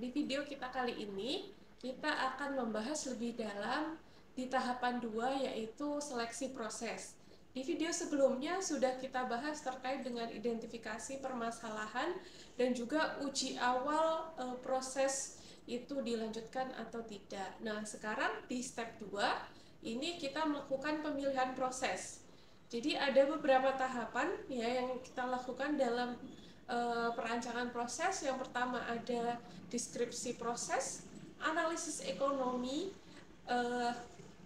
Di video kita kali ini, kita akan membahas lebih dalam di tahapan 2, yaitu seleksi proses. Di video sebelumnya sudah kita bahas terkait dengan identifikasi permasalahan dan juga uji awal proses itu dilanjutkan atau tidak. Nah, sekarang di step 2, ini kita melakukan pemilihan proses. Jadi ada beberapa tahapan ya yang kita lakukan dalam perancangan proses. Yang pertama ada deskripsi proses, analisis ekonomi,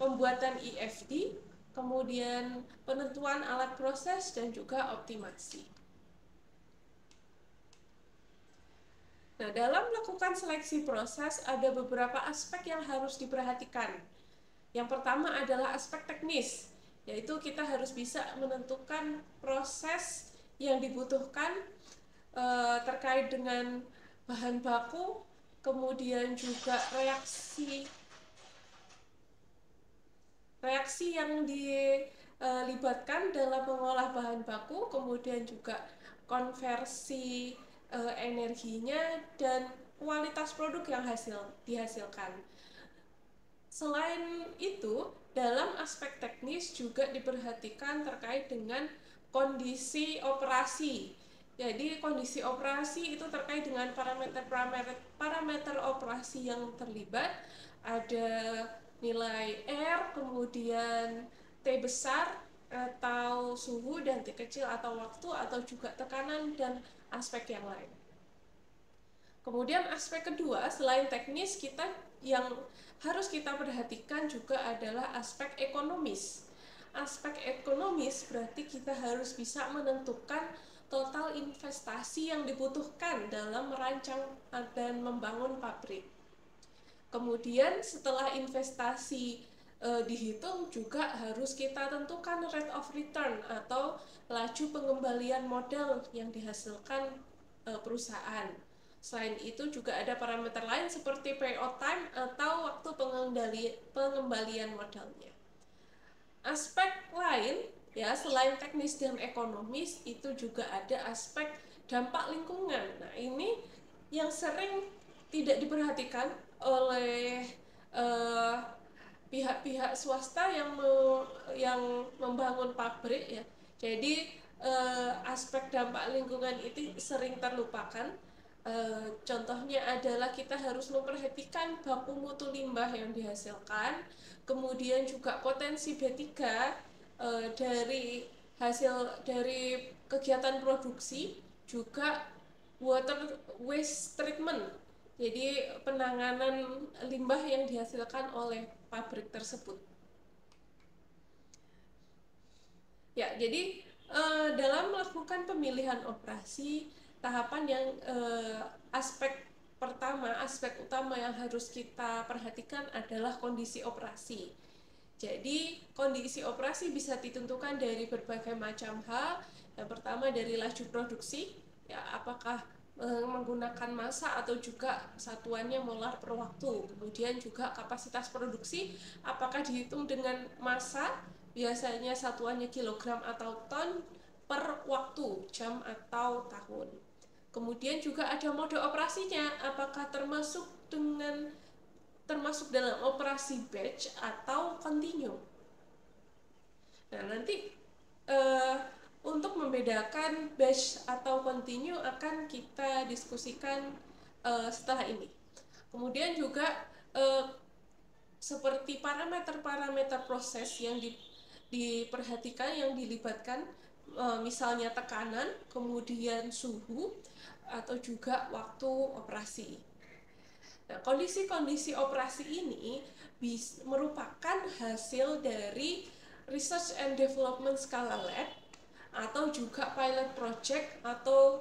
pembuatan IFD, kemudian penentuan alat proses, dan juga optimasi. Nah, dalam melakukan seleksi proses ada beberapa aspek yang harus diperhatikan. Yang pertama adalah aspek teknis, yaitu kita harus bisa menentukan proses yang dibutuhkan terkait dengan bahan baku, kemudian juga reaksi yang dilibatkan dalam mengolah bahan baku, kemudian juga konversi energinya, dan kualitas produk yang dihasilkan. Selain itu, dalam aspek teknis juga diperhatikan terkait dengan kondisi operasi. Jadi kondisi operasi itu terkait dengan parameter operasi yang terlibat. Ada nilai R, kemudian T besar atau suhu, dan T kecil atau waktu, atau juga tekanan dan aspek yang lain. Kemudian aspek kedua, selain teknis, yang harus kita perhatikan juga adalah aspek ekonomis. Aspek ekonomis berarti kita harus bisa menentukan total investasi yang dibutuhkan dalam merancang dan membangun pabrik. Kemudian setelah investasi dihitung, juga harus kita tentukan rate of return atau laju pengembalian modal yang dihasilkan perusahaan. Selain itu juga ada parameter lain seperti payout time atau waktu pengembalian modalnya. Aspek lain ya selain teknis dan ekonomis itu juga ada aspek dampak lingkungan. Nah, ini yang sering tidak diperhatikan oleh pihak-pihak swasta yang membangun pabrik ya. Jadi aspek dampak lingkungan itu sering terlupakan. Contohnya adalah kita harus memperhatikan baku mutu limbah yang dihasilkan, kemudian juga potensi B3 dari kegiatan produksi, juga water waste treatment, jadi penanganan limbah yang dihasilkan oleh pabrik tersebut. Ya, jadi dalam melakukan pemilihan operasi, tahapan yang aspek utama yang harus kita perhatikan adalah kondisi operasi. Jadi kondisi operasi bisa ditentukan dari berbagai macam hal. Yang pertama dari laju produksi, ya apakah menggunakan massa atau juga satuannya molar per waktu. Kemudian juga kapasitas produksi, apakah dihitung dengan massa, biasanya satuannya kilogram atau ton, per waktu, jam atau tahun. Kemudian juga ada mode operasinya, apakah termasuk dalam operasi batch atau continue. Nah, nanti untuk membedakan batch atau continue akan kita diskusikan setelah ini. Kemudian juga seperti parameter-parameter proses yang diperhatikan, yang dilibatkan, misalnya tekanan, kemudian suhu, atau juga waktu operasi. Nah, kondisi-kondisi operasi ini merupakan hasil dari research and development skala lab, atau juga pilot project, atau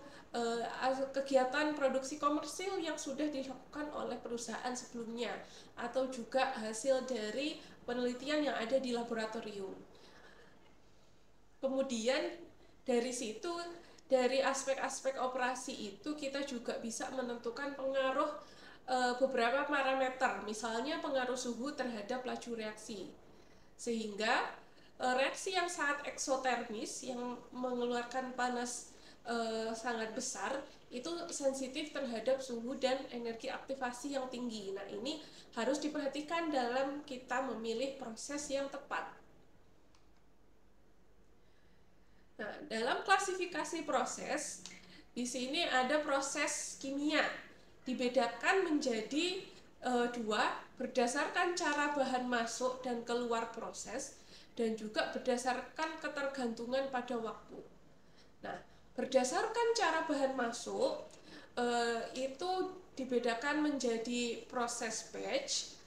kegiatan produksi komersil yang sudah dilakukan oleh perusahaan sebelumnya, atau juga hasil dari penelitian yang ada di laboratorium. Kemudian dari situ, dari aspek-aspek operasi itu kita juga bisa menentukan pengaruh beberapa parameter, misalnya pengaruh suhu terhadap laju reaksi, sehingga reaksi yang sangat eksotermis yang mengeluarkan panas sangat besar, itu sensitif terhadap suhu dan energi aktivasi yang tinggi. Nah, ini harus diperhatikan dalam kita memilih proses yang tepat. Nah, dalam klasifikasi proses, di sini ada proses kimia. Dibedakan menjadi dua, berdasarkan cara bahan masuk dan keluar proses, dan juga berdasarkan ketergantungan pada waktu. Nah, berdasarkan cara bahan masuk, itu dibedakan menjadi proses batch,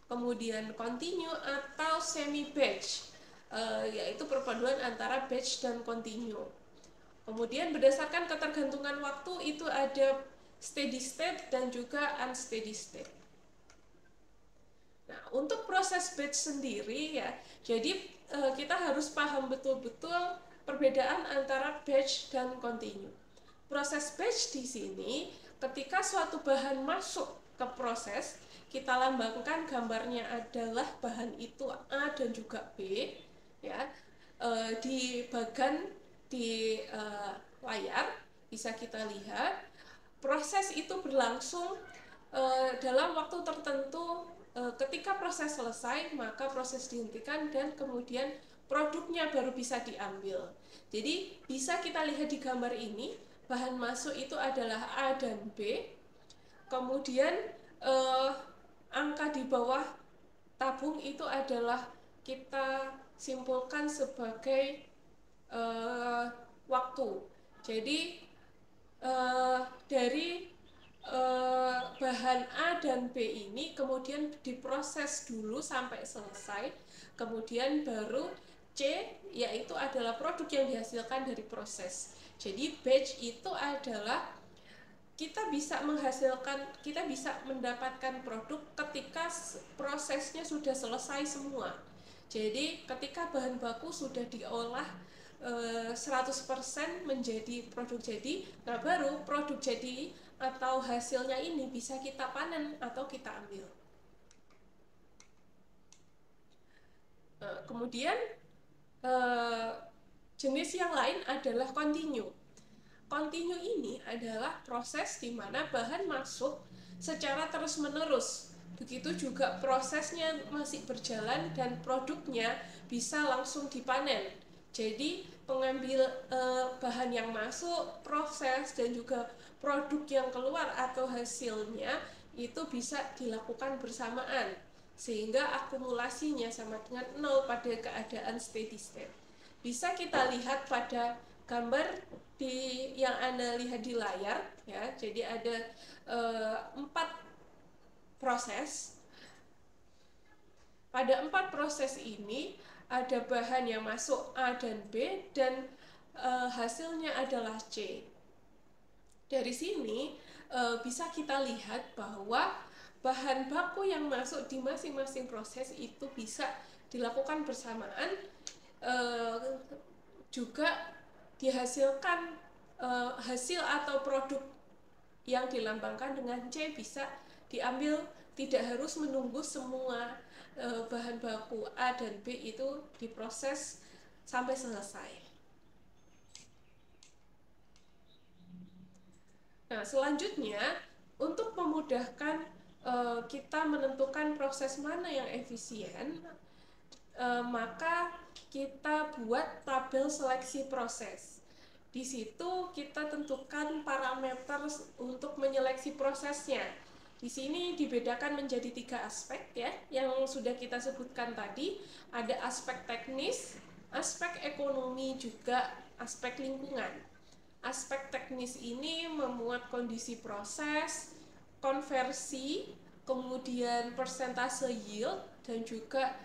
kemudian continue atau semi batch, yaitu perpaduan antara batch dan continue. Kemudian berdasarkan ketergantungan waktu itu ada steady state dan juga unsteady state. Nah, untuk proses batch sendiri ya, jadi kita harus paham betul-betul perbedaan antara batch dan continue. Proses batch di sini, ketika suatu bahan masuk ke proses, kita lambangkan gambarnya adalah bahan itu A dan juga B, ya. Di bagian di layar bisa kita lihat proses itu berlangsung dalam waktu tertentu. Ketika proses selesai, maka proses dihentikan dan kemudian produknya baru bisa diambil. Jadi bisa kita lihat di gambar ini, bahan masuk itu adalah A dan B, kemudian angka di bawah tabung itu adalah kita simpulkan sebagai waktu. Jadi dari bahan A dan B ini kemudian diproses dulu sampai selesai, kemudian baru C, yaitu adalah produk yang dihasilkan dari proses. Jadi batch itu adalah kita bisa mendapatkan produk ketika prosesnya sudah selesai semua. Jadi ketika bahan baku sudah diolah 100% menjadi produk jadi, nah baru produk jadi atau hasilnya ini bisa kita panen atau kita ambil. Kemudian jenis yang lain adalah continue. Continue ini adalah proses di mana bahan masuk secara terus-menerus. Begitu juga prosesnya masih berjalan dan produknya bisa langsung dipanen. Jadi pengambil bahan yang masuk, proses, dan juga produk yang keluar atau hasilnya itu bisa dilakukan bersamaan, sehingga akumulasinya sama dengan 0 pada keadaan steady state. Bisa kita lihat pada gambar yang Anda lihat di layar, ya. Jadi ada 4 proses. Pada 4 proses ini ada bahan yang masuk A dan B dan hasilnya adalah C. Dari sini bisa kita lihat bahwa bahan baku yang masuk di masing-masing proses itu bisa dilakukan bersamaan, juga dihasilkan hasil atau produk yang dilambangkan dengan C bisa diambil, tidak harus menunggu semua bahan baku A dan B itu diproses sampai selesai. Nah, selanjutnya untuk memudahkan kita menentukan proses mana yang efisien, maka kita buat tabel seleksi proses. Di situ kita tentukan parameter untuk menyeleksi prosesnya. Di sini dibedakan menjadi 3 aspek ya, yang sudah kita sebutkan tadi. Ada aspek teknis, aspek ekonomi, juga aspek lingkungan. Aspek teknis ini memuat kondisi proses, konversi, kemudian persentase yield, dan juga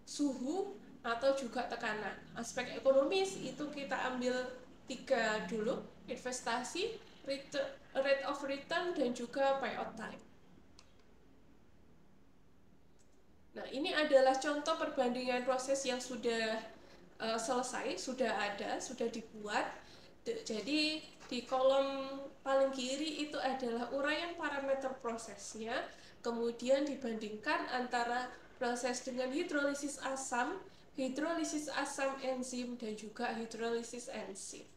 suhu atau juga tekanan. Aspek ekonomis itu kita ambil 3 dulu, investasi, rate of return, dan juga payout time. Nah, ini adalah contoh perbandingan proses yang sudah selesai, sudah ada, sudah dibuat. Jadi di kolom paling kiri itu adalah uraian parameter prosesnya, kemudian dibandingkan antara proses dengan hidrolisis asam enzim, dan juga hidrolisis enzim.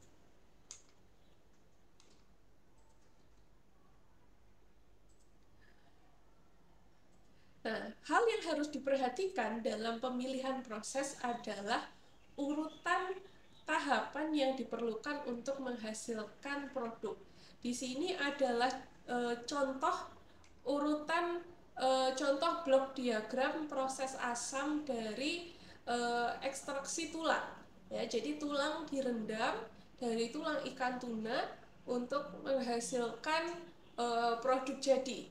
Nah, hal yang harus diperhatikan dalam pemilihan proses adalah urutan tahapan yang diperlukan untuk menghasilkan produk. Di sini adalah contoh urutan contoh blok diagram proses asam dari ekstraksi tulang. Ya, jadi tulang direndam dari tulang ikan tuna untuk menghasilkan produk jadi.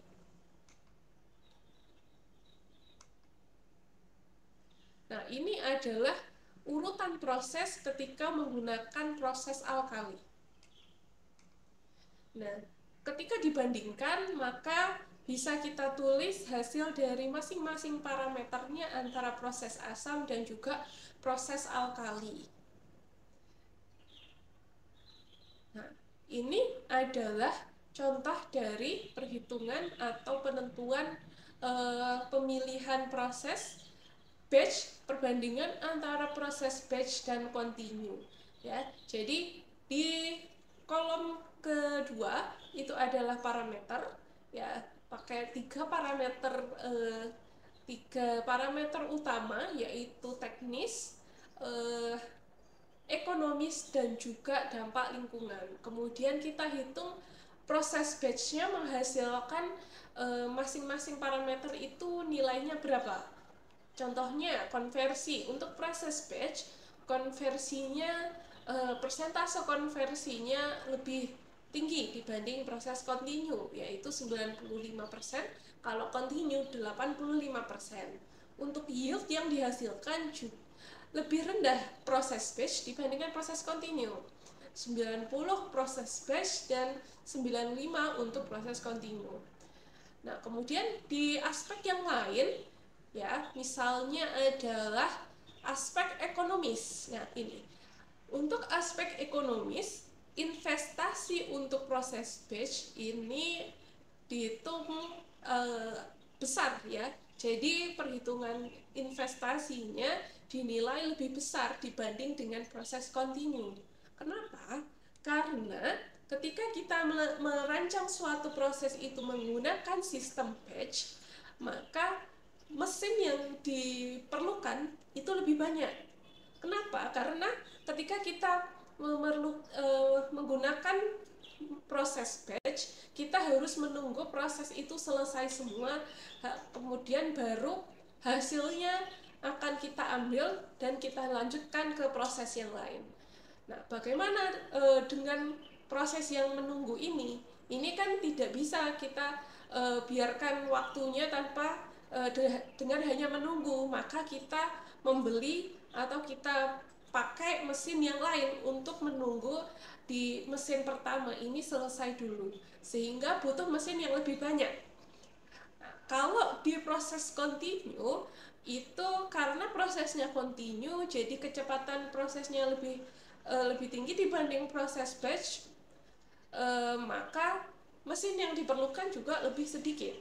Nah, ini adalah urutan proses ketika menggunakan proses alkali. Nah, ketika dibandingkan, maka bisa kita tulis hasil dari masing-masing parameternya antara proses asam dan juga proses alkali. Nah, ini adalah contoh dari perhitungan atau penentuan pemilihan proses batch, perbandingan antara proses batch dan continue. Ya, jadi di kolom kedua itu adalah parameter, ya, pakai tiga parameter utama, yaitu teknis, ekonomis, dan juga dampak lingkungan. Kemudian kita hitung proses batch-nya menghasilkan masing-masing parameter itu nilainya berapa. Contohnya konversi untuk proses batch, konversinya persentase konversinya lebih tinggi dibanding proses continue, yaitu 95%, kalau continue 85%. Untuk yield yang dihasilkan lebih rendah proses batch dibandingkan proses continue, 90 proses batch dan 95 untuk proses continue. Nah, kemudian di aspek yang lain, ya, misalnya adalah aspek ekonomis. Nah, ini untuk aspek ekonomis, investasi untuk proses batch ini dihitung besar, ya. Jadi perhitungan investasinya dinilai lebih besar dibanding dengan proses continue. Kenapa? Karena ketika kita merancang suatu proses itu menggunakan sistem batch, maka mesin yang diperlukan itu lebih banyak. Kenapa? Karena ketika kita menggunakan proses batch, kita harus menunggu proses itu selesai semua, kemudian baru hasilnya akan kita ambil dan kita lanjutkan ke proses yang lain. Nah, bagaimana dengan proses yang menunggu ini? Ini kan tidak bisa kita biarkan waktunya tanpa dengan hanya menunggu, maka kita membeli atau kita pakai mesin yang lain untuk menunggu di mesin pertama ini selesai dulu, sehingga butuh mesin yang lebih banyak. Nah, kalau di proses continue itu karena prosesnya continue, jadi kecepatan prosesnya lebih tinggi dibanding proses batch, maka mesin yang diperlukan juga lebih sedikit.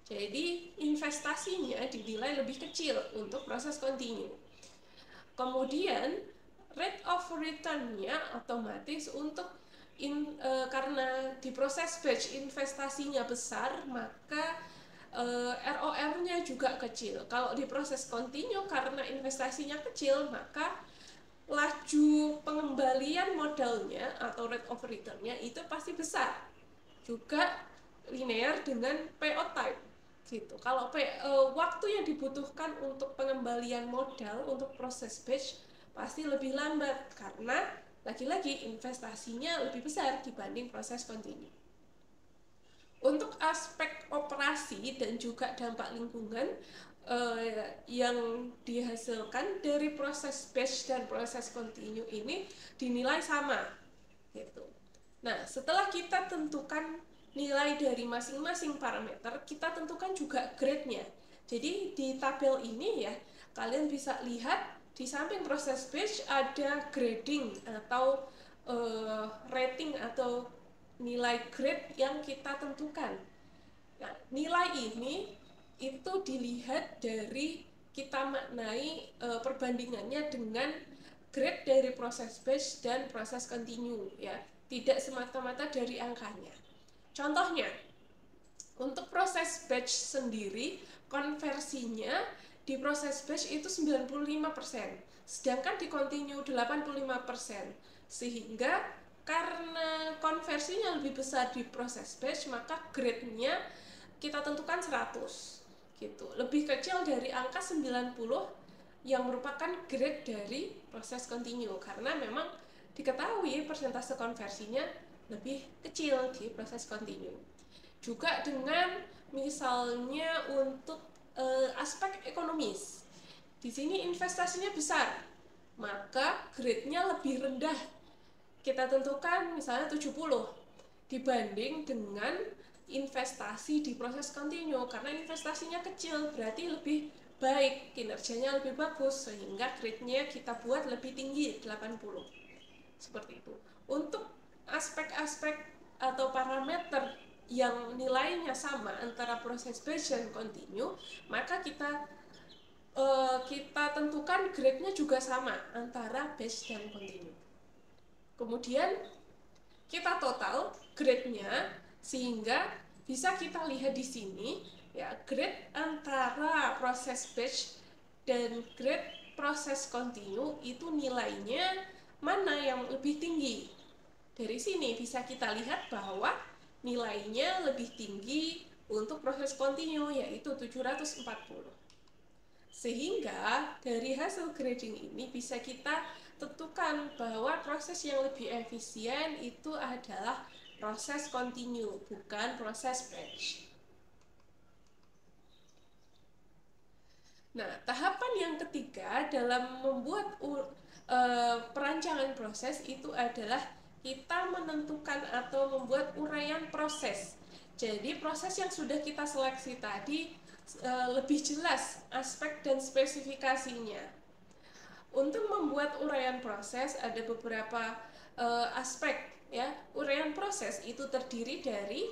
Jadi investasinya dinilai lebih kecil untuk proses continue. Kemudian rate of return-nya otomatis untuk karena di proses batch investasinya besar, maka ROR-nya juga kecil. Kalau di proses continue karena investasinya kecil, maka laju pengembalian modalnya atau rate of return-nya itu pasti besar. Juga linear dengan payout time. Gitu. Kalau waktu yang dibutuhkan untuk pengembalian modal untuk proses batch pasti lebih lambat karena lagi-lagi investasinya lebih besar dibanding proses continue. Untuk aspek operasi dan juga dampak lingkungan yang dihasilkan dari proses batch dan proses continue ini dinilai sama gitu. Nah, setelah kita tentukan nilai dari masing-masing parameter, kita tentukan juga grade-nya. Jadi di tabel ini, ya, kalian bisa lihat di samping proses batch ada grading atau rating atau nilai grade yang kita tentukan. Nah, nilai ini itu dilihat dari kita maknai perbandingannya dengan grade dari proses batch dan proses continue, ya, tidak semata-mata dari angkanya. Contohnya, untuk proses proses batch sendiri, konversinya di proses batch itu 95%, sedangkan di continue 85%. Sehingga karena konversinya lebih besar di proses batch, maka grade-nya kita tentukan 100 gitu. Lebih kecil dari angka 90 yang merupakan grade dari proses continue, karena memang diketahui persentase konversinya lebih kecil di proses continue. Juga dengan misalnya untuk aspek ekonomis, di sini investasinya besar, maka grade-nya lebih rendah. Kita tentukan misalnya 70 dibanding dengan investasi di proses continue, karena investasinya kecil berarti lebih baik, kinerjanya lebih bagus, sehingga grade-nya kita buat lebih tinggi, 80. Seperti itu. Untuk aspek-aspek atau parameter yang nilainya sama antara proses batch dan continue, maka kita tentukan grade-nya juga sama antara batch dan continue. Kemudian kita total grade-nya, sehingga bisa kita lihat di sini ya, grade antara proses batch dan grade proses continue itu nilainya mana yang lebih tinggi. Dari sini bisa kita lihat bahwa nilainya lebih tinggi untuk proses continue, yaitu 740. Sehingga dari hasil grading ini bisa kita tentukan bahwa proses yang lebih efisien itu adalah proses continue, bukan proses batch. Nah, tahapan yang ketiga dalam membuat perancangan proses itu adalah kita menentukan atau membuat uraian proses. Jadi proses yang sudah kita seleksi tadi lebih jelas aspek dan spesifikasinya. Untuk membuat uraian proses ada beberapa aspek ya. Uraian proses itu terdiri dari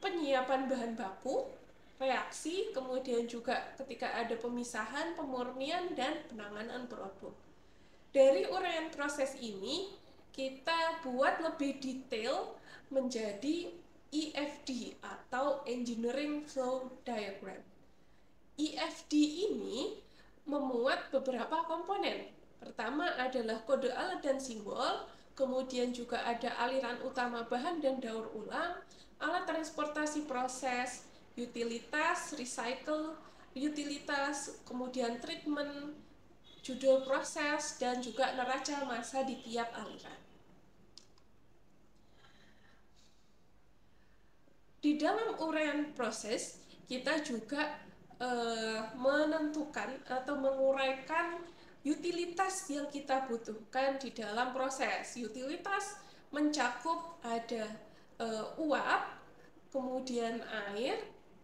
penyiapan bahan baku, reaksi, kemudian juga ketika ada pemisahan, pemurnian, dan penanganan produk. Dari uraian proses ini kita buat lebih detail menjadi EFD atau Engineering Flow Diagram. EFD ini memuat beberapa komponen. Pertama adalah kode alat dan simbol, kemudian juga ada aliran utama bahan dan daur ulang, alat transportasi proses, utilitas, recycle, utilitas, kemudian treatment, judul proses, dan juga neraca massa di tiap aliran. Di dalam uraian proses, kita juga menentukan atau menguraikan utilitas yang kita butuhkan di dalam proses. Utilitas mencakup ada uap, kemudian air,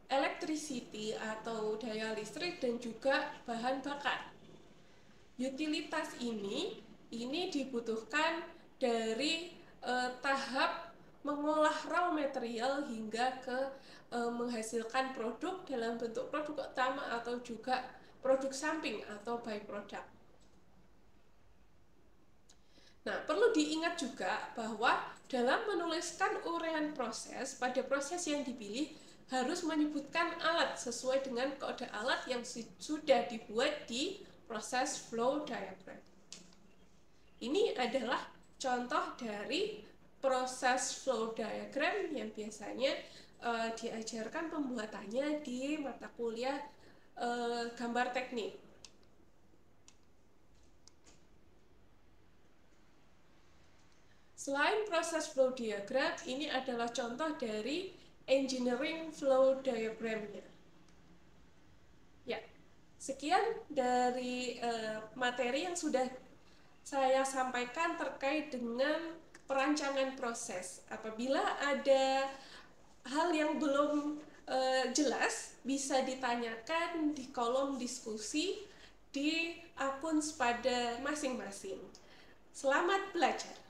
electricity atau daya listrik, dan juga bahan bakar. Utilitas ini dibutuhkan dari tahap mengolah raw material hingga ke menghasilkan produk dalam bentuk produk utama atau juga produk samping atau byproduct. Nah, perlu diingat juga bahwa dalam menuliskan uraian proses, pada proses yang dipilih harus menyebutkan alat sesuai dengan kode alat yang sudah dibuat di proses flow diagram. Ini adalah contoh dari proses flow diagram yang biasanya diajarkan pembuatannya di mata kuliah gambar teknik. Selain proses flow diagram, ini adalah contoh dari engineering flow diagramnya. Ya, sekian dari materi yang sudah saya sampaikan terkait dengan perancangan proses. Apabila ada hal yang belum jelas, bisa ditanyakan di kolom diskusi di akun Spada masing-masing. Selamat belajar!